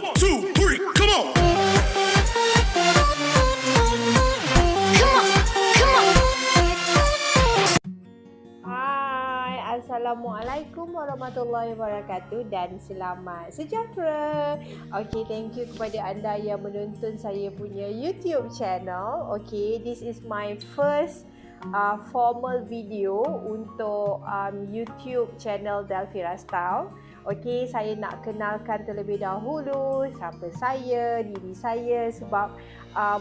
1, 2, 3, come on. Hai, Assalamualaikum warahmatullahi wabarakatuh dan selamat sejahtera. Okay, thank you kepada anda yang menonton saya punya YouTube channel. Okay, this is my first formal video untuk YouTube channel DelfiraStyle. Okey, saya nak kenalkan terlebih dahulu siapa saya, diri saya sebab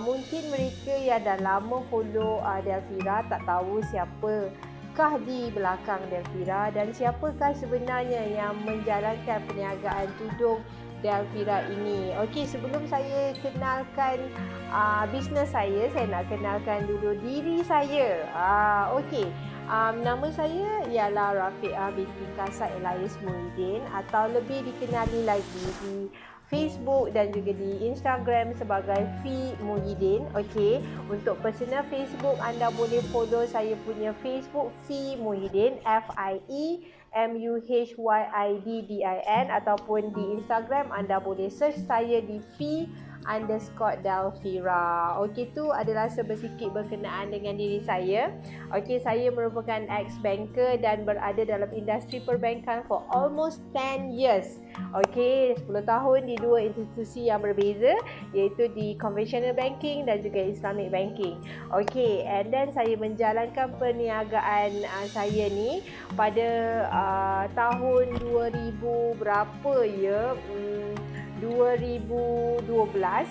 mungkin mereka yang dah lama follow Delfira tak tahu siapakah di belakang Delfira dan siapakah sebenarnya yang menjalankan perniagaan tudung Delfira ini. Okey, sebelum saya kenalkan bisnes saya nak kenalkan dulu diri saya. Okey. Nama saya ialah Rafiqah binti Kasat Elias Muhyiddin atau lebih dikenali lagi di Facebook dan juga di Instagram sebagai Fi Muhyiddin. Okey, untuk personal Facebook anda boleh follow saya punya Facebook Fi Muhyiddin, FIMUHYIDDIN, ataupun di Instagram anda boleh search saya di Fi_Delfira. Okey, tu adalah sedikit berkenaan dengan diri saya. Okey, saya merupakan ex-banker dan berada dalam industri perbankan for almost 10 years. Okey, 10 tahun di dua institusi yang berbeza, iaitu di conventional banking dan juga Islamic banking. Okey, and then saya menjalankan perniagaan saya ni pada tahun 2000 berapa ya? 2012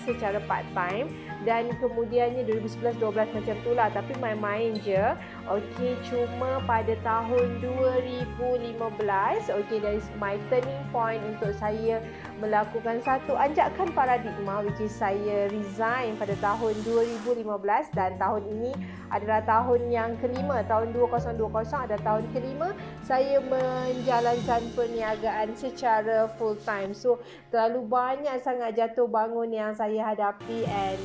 secara part time dan kemudiannya 2011-12 macam tu lah, tapi main-main je. Okey, cuma pada tahun 2015, okey, that is my turning point untuk saya melakukan satu anjakan paradigma, which is saya resign pada tahun 2015 dan tahun ini adalah tahun yang kelima, tahun 2020 adalah tahun kelima saya menjalankan perniagaan secara full time. So terlalu banyak sangat jatuh bangun yang saya hadapi and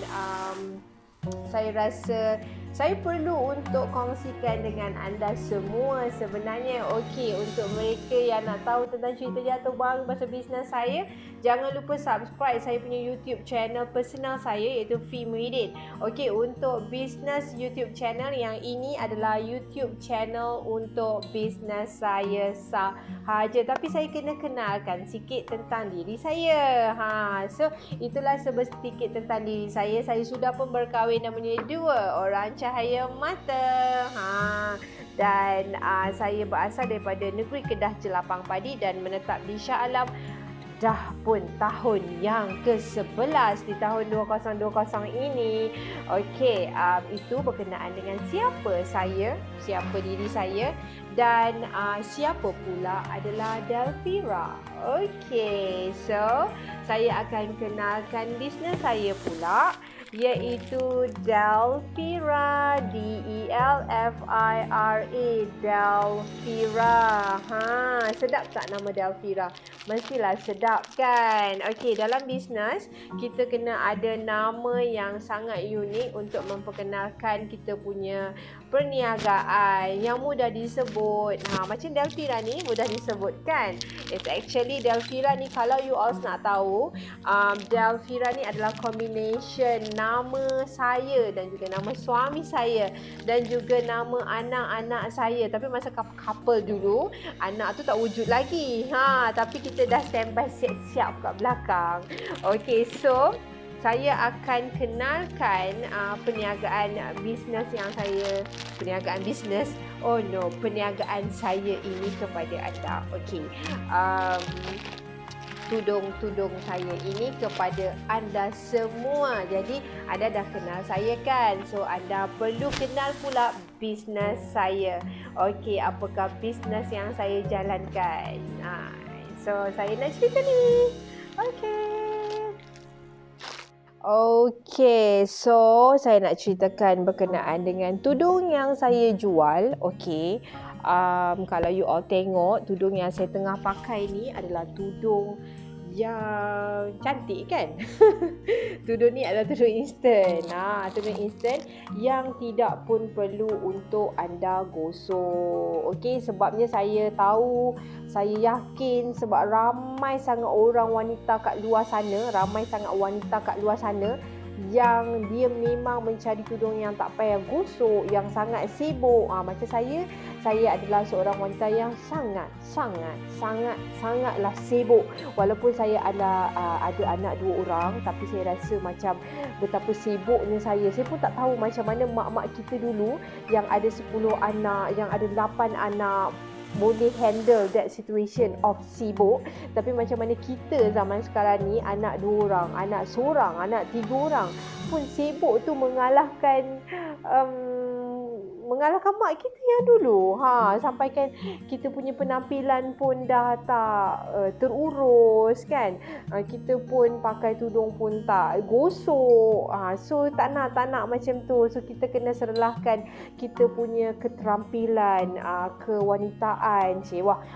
saya rasa saya perlu untuk kongsikan dengan anda semua sebenarnya. Okey, untuk mereka yang nak tahu tentang cerita jatuh bangun pasal bisnes saya, jangan lupa subscribe saya punya YouTube channel personal saya iaitu Fi Muhyiddin. Okey, untuk bisnes YouTube channel yang ini adalah YouTube channel untuk bisnes saya sahaja, tapi saya kena kenalkan sikit tentang diri saya. So itulah sedikit tentang diri saya. Saya sudah pun berkahwin dan mempunyai 2 orang cahaya mata. Dan saya berasal daripada negeri Kedah Jelapang Padi dan menetap di Shah Alam dah pun tahun yang ke-11 di tahun 2020 ini. Okey, itu berkenaan dengan siapa saya, siapa diri saya dan siapa pula adalah Delfira. Okey, so saya akan kenalkan bisnes saya pula, iaitu Delfira, DELFIRA, Delfira. Sedap tak nama Delfira? Mestilah sedap kan? Okey, dalam bisnes kita kena ada nama yang sangat unik untuk memperkenalkan kita punya perniagaan yang mudah disebut. Macam Delfira ni mudah disebut kan? It's actually Delfira ni, kalau you all nak tahu, Delfira ni adalah combination nama saya dan juga nama suami saya dan juga nama anak-anak saya. Tapi masa couple dulu, anak tu tak wujud lagi. Tapi kita dah standby siap-siap kat belakang. Okay, so saya akan kenalkan perniagaan saya ini kepada anda. Okey. Tudung saya ini kepada anda semua. Jadi anda dah kenal saya kan? So anda perlu kenal pula bisnes saya. Okey, apakah bisnes yang saya jalankan? So saya nak cerita ni. Okey, so saya nak ceritakan berkenaan dengan tudung yang saya jual. Okey, kalau you all tengok, tudung yang saya tengah pakai ni adalah tudung yang cantik kan. Tudung ni adalah tudung instant. Tudung instant yang tidak pun perlu untuk anda gosok. Okey, sebabnya saya tahu, saya yakin sebab ramai sangat orang wanita kat luar sana, yang dia memang mencari tudung yang tak payah gosok, yang sangat sibuk. Macam saya adalah seorang wanita yang sangatlah sibuk. Walaupun saya ada anak 2 orang, tapi saya rasa macam betapa sibuknya saya. Saya pun tak tahu macam mana mak-mak kita dulu yang ada 10 anak, yang ada 8 anak boleh handle that situation of sibuk. Tapi macam mana kita zaman sekarang ni, anak 2 orang, anak seorang, anak 3 orang pun sibuk tu mengalahkan mak kita yang dulu. Sampaikan kita punya penampilan pun dah tak terurus kan. Kita pun pakai tudung pun tak gosok. So tak nak macam tu. So kita kena serlahkan kita punya keterampilan, kewanitaan.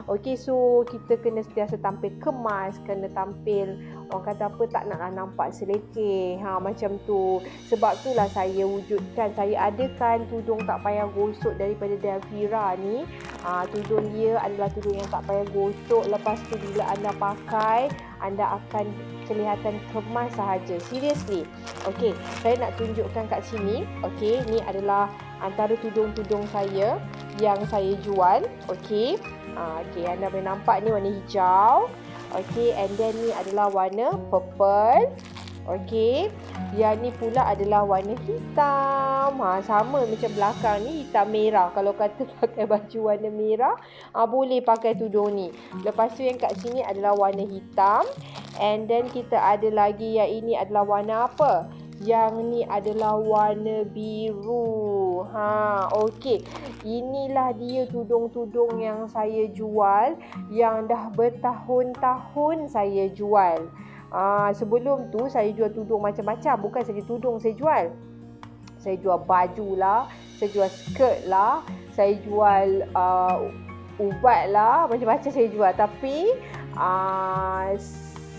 Okay, so kita kena sentiasa tampil kemas, kena tampil, orang kata apa, tak naklah nampak selekeh. Macam tu. Sebab itulah saya wujudkan, saya adakan tudung tak payah gosok daripada DELFIRA ni. Tudung dia adalah tudung yang tak payah gosok. Lepas tu bila anda pakai, anda akan kelihatan kemas sahaja. Seriously. Okey, saya nak tunjukkan kat sini. Okey, ni adalah antara tudung-tudung saya yang saya jual. Okey. Okey, anda boleh nampak ni warna hijau. Okey, and then ni adalah warna purple. Okey, yang ni pula adalah warna hitam. Sama macam belakang ni, hitam merah. Kalau kata pakai baju warna merah, boleh pakai tudung ni. Lepas tu yang kat sini adalah warna hitam. And then kita ada lagi yang ini adalah warna apa? Yang ni adalah warna biru. Okey. Inilah dia tudung-tudung yang saya jual, yang dah bertahun-tahun saya jual. Sebelum tu saya jual tudung macam-macam. Bukan saja tudung saya jual. Saya jual baju lah, saya jual skirt lah, saya jual ubat lah, macam-macam saya jual. Tapi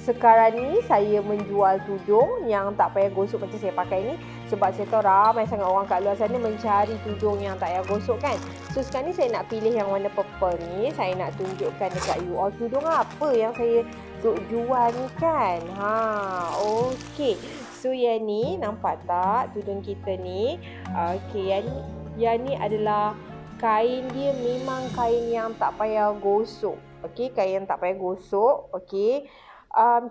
sekarang ni saya menjual tudung yang tak payah gosok macam saya pakai ni. Sebab saya tahu ramai sangat orang kat luar sana mencari tudung yang tak payah gosok kan. So sekarang ni saya nak pilih yang warna purple ni. Saya nak tunjukkan dekat you all tudung apa yang saya jual ni kan. Okey. So yang ni nampak tak tudung kita ni? Okey, yang ni adalah kain dia, memang kain yang tak payah gosok. Okey, kain yang tak payah gosok. Okey.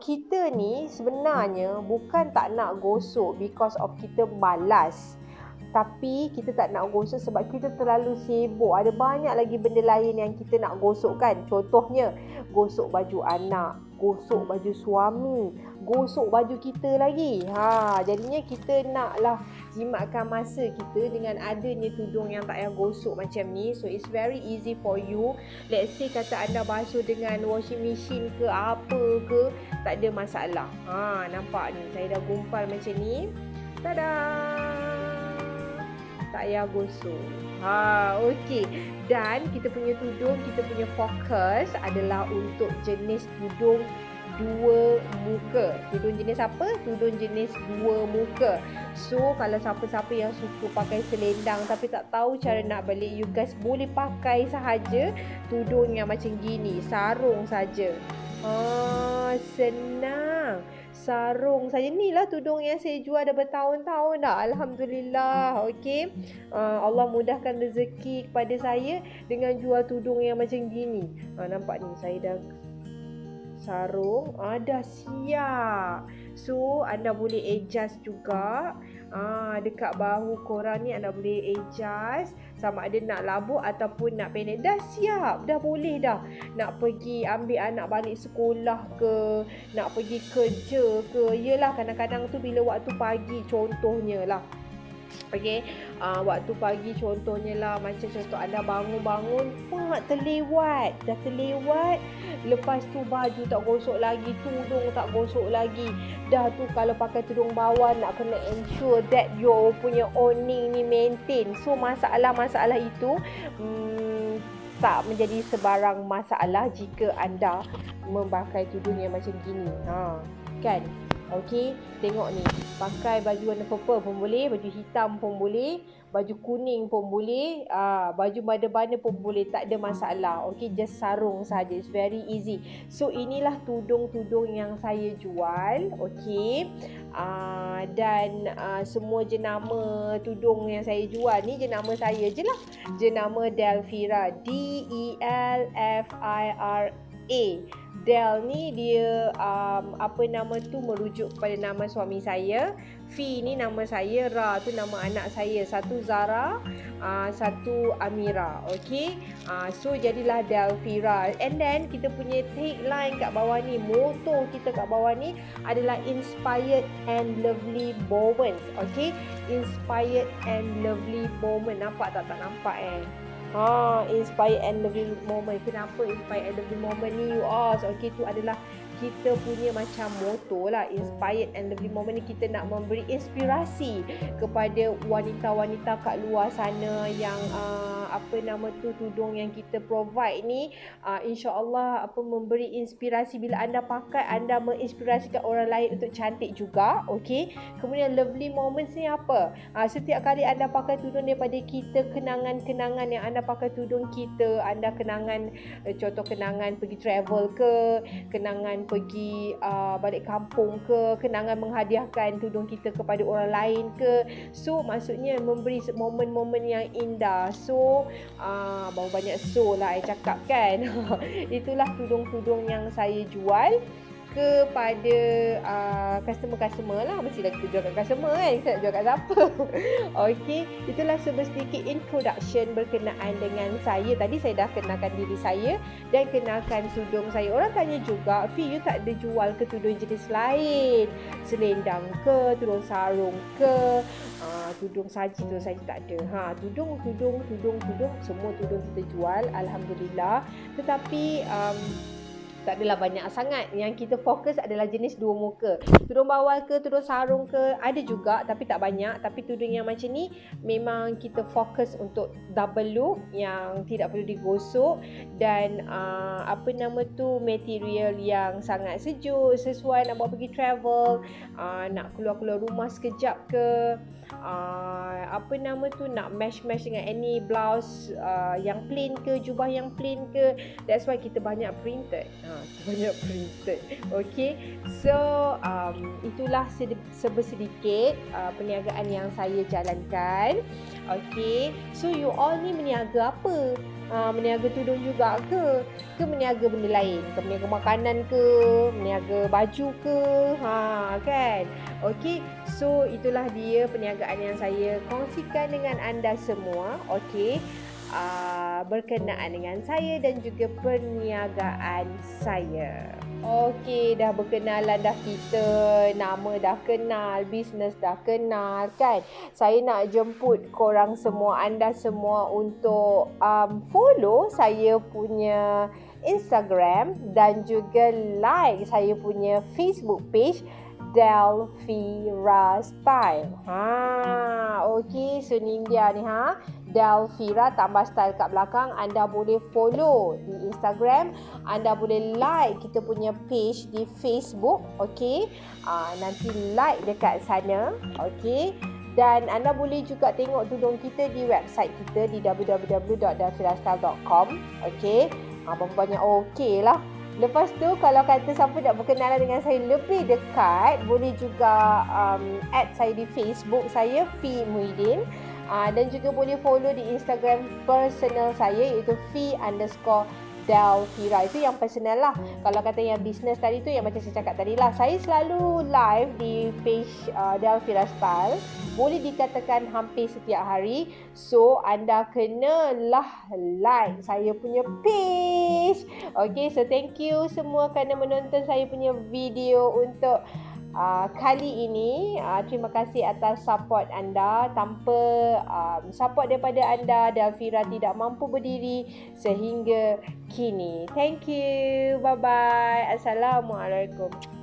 Kita ni sebenarnya bukan tak nak gosok because of kita malas. Tapi kita tak nak gosok sebab kita terlalu sibuk. Ada banyak lagi benda lain yang kita nak gosok kan. Contohnya, gosok baju anak, gosok baju suami, gosok baju kita lagi. Jadinya kita naklah jimatkan masa kita dengan adanya tudung yang tak payah gosok macam ni. So it's very easy for you. Let's say kata anda basuh dengan washing machine ke apa ke, tak ada masalah. Nampak ni, saya dah gumpal macam ni. Tada! Tak payah gosok. Okey. Dan kita punya tudung, kita punya fokus adalah untuk jenis tudung 2 muka. Tudung jenis apa? Tudung jenis 2 muka. So kalau siapa-siapa yang suka pakai selendang tapi tak tahu cara nak balik, you guys boleh pakai sahaja tudung yang macam gini, sarung saja. Senang. Sarung saja. Ni lah tudung yang saya jual dah bertahun-tahun dah. Alhamdulillah. Okey. Allah mudahkan rezeki kepada saya dengan jual tudung yang macam gini. Nampak ni, saya dah sarung. Dah siap. So anda boleh adjust juga. Dekat bahu korang ni anda boleh adjust sama ada nak labuk ataupun nak pendek. Dah siap, dah boleh dah. Nak pergi ambil anak balik sekolah ke, nak pergi kerja ke. Yelah, kadang-kadang tu bila waktu pagi contohnya lah. Okey, waktu pagi contohnya lah, macam contoh anda bangun-bangun, terlewat. Dah terlewat. Lepas tu baju tak gosok lagi, tudung tak gosok lagi. Dah tu kalau pakai tudung bawah nak kena ensure that your punya awning ni maintain. So masalah-masalah itu tak menjadi sebarang masalah jika anda memakai tudung yang macam gini. Kan? Okey, tengok ni. Pakai baju warna purple pun boleh, baju hitam pun boleh, baju kuning pun boleh, baju bana-bana pun boleh, tak ada masalah. Okey, just sarung saja. It's very easy. So inilah tudung-tudung yang saya jual. Okey. Dan semua jenama tudung yang saya jual ni jenama saya je lah. Jenama Delfira, DELFIRA. Del ni dia merujuk kepada nama suami saya. Fi ni nama saya, Ra tu nama anak saya. Satu Zara, satu Amira. Okey. So jadilah Delfira. And then kita punya tagline kat bawah ni, moto kita kat bawah ni adalah inspired and lovely moments. Okey. Inspired and lovely moment. Nampak tak? Tak nampak inspired and lovely moment. Kenapa inspired and lovely moment ni you ask? Okay, tu adalah kita punya macam motto lah. Inspired and lovely moment ni kita nak memberi inspirasi kepada wanita-wanita kat luar sana yang tudung yang kita provide ni, insya-Allah memberi inspirasi. Bila anda pakai, anda menginspirasikan orang lain untuk cantik juga. Okey. Kemudian lovely moments ni apa? Setiap kali anda pakai tudung daripada kita, kenangan-kenangan yang anda pakai tudung kita, anda kenangan, contoh kenangan pergi travel ke, kenangan pergi balik kampung ke, kenangan menghadiahkan tudung kita kepada orang lain ke. So maksudnya memberi momen-momen yang indah. So baru banyak so lah saya cakap kan. Itulah tudung-tudung yang saya jual kepada customer-customer lah. Mestilah kita jual kat customer kan, kita nak jual kat siapa. Okey, itulah sedikit introduction berkenaan dengan saya. Tadi saya dah kenalkan diri saya dan kenalkan tudung saya. Orang tanya juga, Fi, you tak ada jual ke tudung jenis lain? Selendang ke, tudung sarung ke, tudung saji tak ada. Tudung, semua tudung kita jual, alhamdulillah. Tetapi tak adalah banyak sangat. Yang kita fokus adalah jenis dua muka. Tudung bawal ke, tudung sarung ke, ada juga tapi tak banyak. Tapi tudung yang macam ni memang kita fokus untuk double look yang tidak perlu digosok dan material yang sangat sejuk, sesuai nak bawa pergi travel, nak keluar-keluar rumah sekejap ke, nak match dengan any blouse yang plain ke, jubah yang plain ke. That's why kita banyak printed. Okay, so itulah sedikit perniagaan yang saya jalankan. Okay, so you all ni meniaga apa? Meniaga tudung juga ke meniaga benda lain, ke meniaga makanan ke, meniaga baju ke, kan? Okey, so itulah dia perniagaan yang saya kongsikan dengan anda semua. Okey, berkenaan dengan saya dan juga perniagaan saya. Okey, dah berkenalan dah kita, nama dah kenal, bisnes dah kenal kan. Saya nak jemput korang semua, anda semua untuk follow saya punya Instagram dan juga like saya punya Facebook page DelfiraStyle. Okey, so ni dia ni Delfira tambah style kat belakang. Anda boleh follow di Instagram, anda boleh like kita punya page di Facebook. Okey, nanti like dekat sana. Okey, dan anda boleh juga tengok tudung kita di website kita di www.DelfiraStyle.com. Okey, banyak okey lah. Lepas tu kalau kata siapa nak berkenalan dengan saya lebih dekat, boleh juga add saya di Facebook saya, Fi Muhyiddin. Dan juga boleh follow di Instagram personal saya iaitu Fi_Delfira. Itu yang personal lah. Kalau kata yang business tadi tu, yang macam saya cakap tadi lah, saya selalu live di page DelfiraStyle. Boleh dikatakan hampir setiap hari. So anda kenalah like saya punya page. Okay, so thank you semua kerana menonton saya punya video untuk kali ini. Terima kasih atas support anda. Tanpa support daripada anda, Delfira tidak mampu berdiri sehingga kini. Thank you. Bye bye. Assalamualaikum.